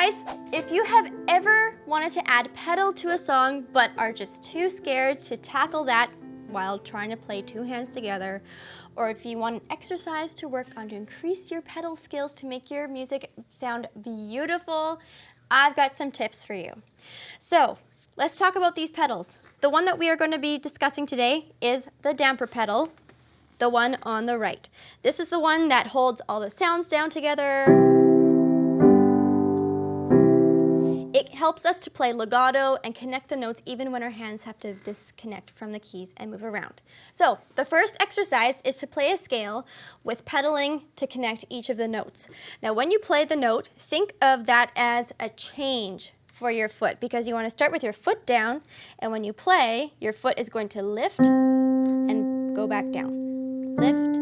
guys, if you have ever wanted to add pedal to a song but are just too scared to tackle that while trying to play two hands together, or if you want an exercise to work on to increase your pedal skills to make your music sound beautiful, I've got some tips for you. So let's talk about these pedals. The one that we are going to be discussing today is the damper pedal, the one on the right. This is the one that holds all the sounds down together. It helps us to play legato and connect the notes even when our hands have to disconnect from the keys and move around. So the first exercise is to play a scale with pedaling to connect each of the notes. Now when you play the note, think of that as a change for your foot, because you want to start with your foot down, and when you play, your foot is going to lift and go back down. Lift,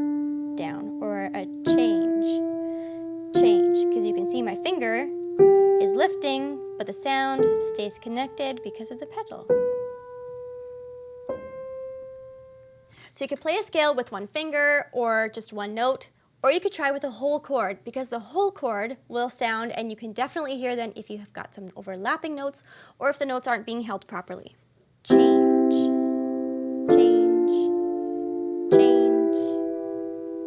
down, or a change, because you can see my finger is lifting, but the sound stays connected because of the pedal. So you could play a scale with one finger or just one note, or you could try with a whole chord, because the whole chord will sound, and you can definitely hear then if you have got some overlapping notes or if the notes aren't being held properly. Change, change, change,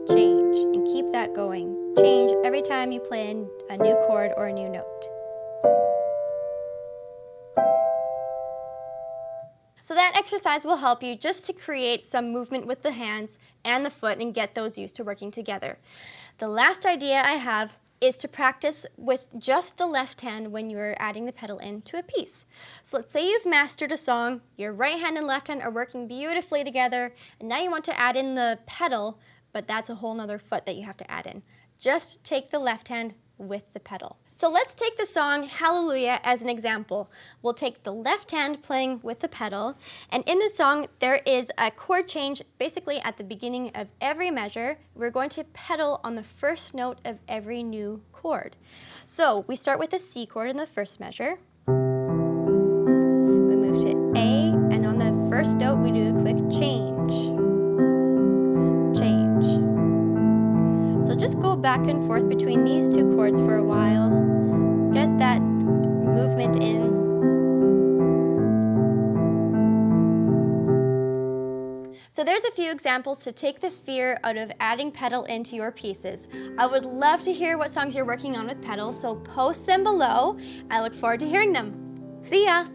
change, and keep that going. Change every time you play a new chord or a new note. So that exercise will help you just to create some movement with the hands and the foot and get those used to working together. The last idea I have is to practice with just the left hand when you're adding the pedal into a piece. So let's say you've mastered a song, your right hand and left hand are working beautifully together, and now you want to add in the pedal, but that's a whole nother foot that you have to add in. Just take the left hand with the pedal. So let's take the song Hallelujah as an example. We'll take the left hand playing with the pedal, and in the song there is a chord change basically at the beginning of every measure. We're going to pedal on the first note of every new chord. So we start with a C chord in the first measure. We move to A, and on the first note we do a quick change. So just go back and forth between these two chords for a while. Get that movement in. So there's a few examples to take the fear out of adding pedal into your pieces. I would love to hear what songs you're working on with pedal, so post them below. I look forward to hearing them. See ya!